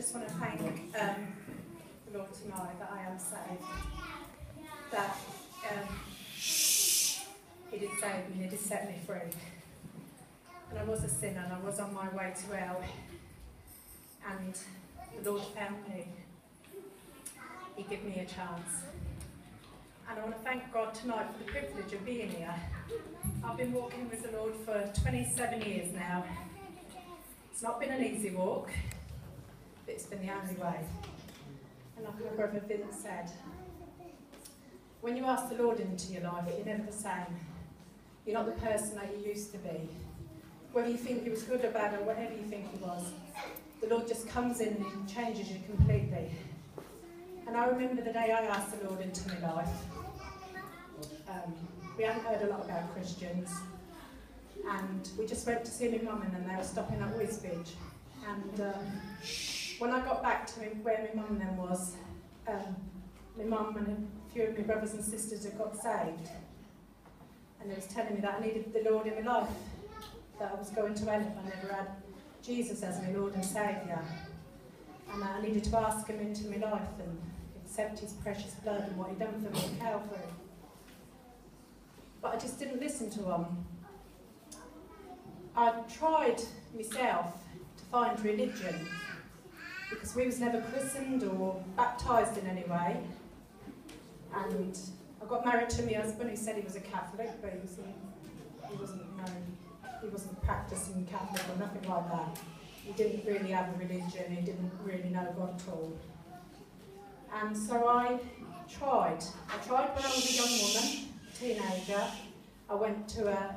just want to thank the Lord tonight that I am saved. That He did save me, He did set me free. And I was a sinner and I was on my way to hell. And the Lord found me. He gave me a chance. And I want to thank God tonight for the privilege of being here. I've been walking with the Lord for 27 years now. It's not been an easy walk, but it's been the only way. And like my brother Vince said, when you ask the Lord into your life, you're never the same. You're not the person that you used to be. Whether you think he was good or bad or whatever you think he was, the Lord just comes in and he changes you completely. And I remember the day I asked the Lord into my life. We hadn't heard a lot about Christians. And we just went to see my mum, and then they were stopping at Wisbech. And when I got back to where my mum then was, my mum and a few of my brothers and sisters had got saved. And they was telling me that I needed the Lord in my life, that I was going to hell if I never had Jesus as my Lord and Saviour. And that I needed to ask him into my life and accept his precious blood and what he'd done for me at Calvary. But I just didn't listen to him. I tried myself to find religion, because we was never christened or baptised in any way. And I got married to my husband, who said he was a Catholic, but he wasn't practising Catholic or nothing like that. He didn't really have a religion, he didn't really know God at all. And so I tried. When I was a young woman, teenager. I went to a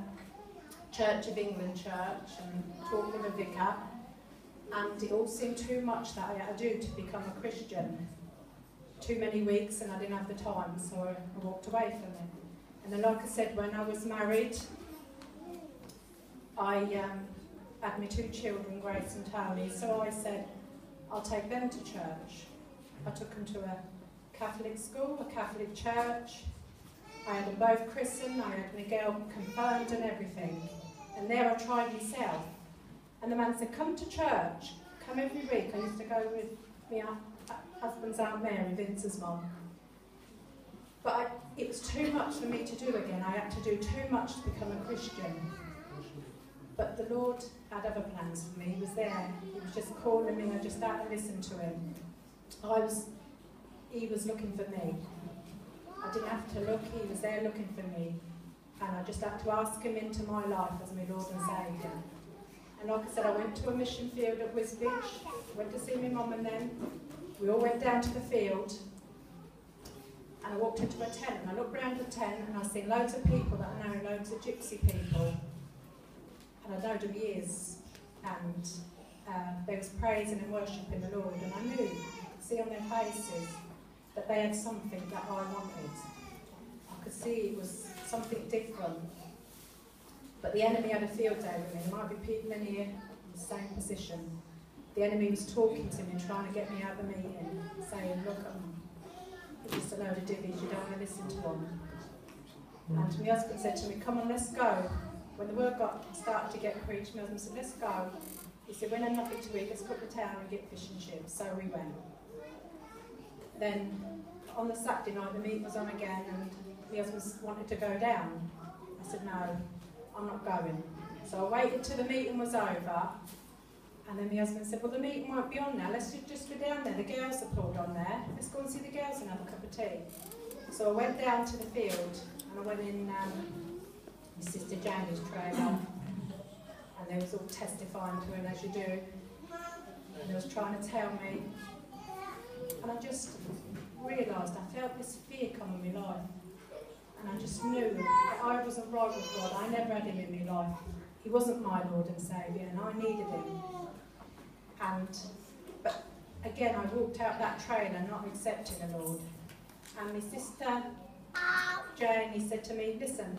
Church of England church and talked with a vicar, and it all seemed too much that I had to do to become a Christian. Too many weeks and I didn't have the time, so I walked away from it. And then, like I said, when I was married, I had my 2 children, Grace and Tony, so I said, I'll take them to church. I took them to a Catholic school, a Catholic church. I had them both christened, I had my girl confirmed and everything. And there I tried myself. And the man said, come to church, come every week. I used to go with my husband's Aunt Mary, Vince's mum. But it was too much for me to do again. I had to do too much to become a Christian. But the Lord had other plans for me. He was there. He was just calling me. I just had to listen to him. He was looking for me. I didn't have to look. He was there looking for me. And I just had to ask him into my life as my Lord and Saviour. And like I said, I went to a mission field at Wisbech. Went to see my mum and them. We all went down to the field. And I walked into a tent. And I looked round the tent and I seen loads of people that I know, loads of gypsy people. And I'd known them years, and they was praising and worshipping the Lord, and I knew, I could see on their faces that they had something that I wanted. I could see it was something different. But the enemy had a field day with me. There might be people in here in the same position. The enemy was talking to me, trying to get me out of the meeting, saying, look, you're just a load of divvies, you don't want to listen to them. And my husband said to me, come on, let's go. When the word started to get preached, my husband said, let's go. He said, we don't have nothing to eat, let's cook the town and get fish and chips. So we went. Then on the Saturday night, the meeting was on again, and my husband wanted to go down. I said, no, I'm not going. So I waited till the meeting was over, and then my husband said, well, the meeting won't be on now, let's just go down there. The girls are pulled on there. Let's go and see the girls and have a cup of tea. So I went down to the field, and I went in my sister Janie's trailer, and they was all testifying to her, as you do, and they was trying to tell me, and I just realised, I felt this fear come in my life, and I just knew that I wasn't right with God. I never had him in my life. He wasn't my Lord and Saviour, and I needed him. But again, I walked out that trailer not accepting the Lord, and my sister Janie said to me, listen,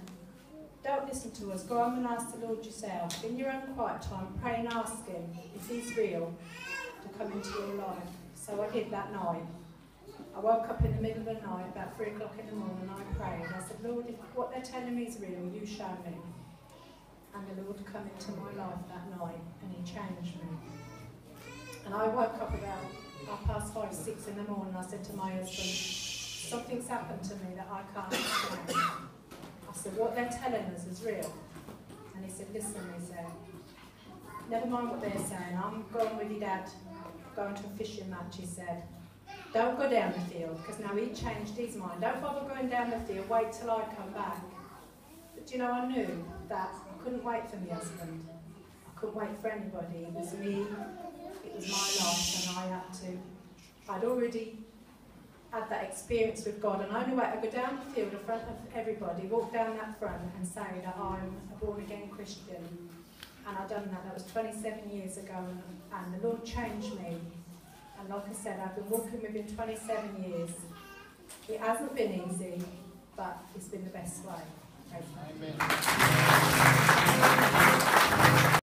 don't listen to us, go on and ask the Lord yourself. In your own quiet time, pray and ask him if he's real to come into your life. So I did that night. I woke up in the middle of the night, about 3 o'clock in the morning, and I prayed. I said, Lord, if what they're telling me is real, you show me. And the Lord came into my life that night, and he changed me. And I woke up about 5:30, 6 in the morning. I said to my husband, something's happened to me that I can't explain. I said, what they're telling us is real. And he said, listen, he said, never mind what they're saying, I'm going with your dad, going to a fishing match, he said. Don't go down the field, because now he changed his mind. Don't bother going down the field, wait till I come back. But you know, I knew that I couldn't wait for my husband. I couldn't wait for anybody. It was me, it was my life, and I'd already had that experience with God, and I knew I had to go down the field in front of everybody, walk down that front and say that I'm a born-again Christian. And I'd done that. That was 27 years ago, and the Lord changed me. And like I said, I've been walking with him 27 years. It hasn't been easy, but it's been the best way. Amen.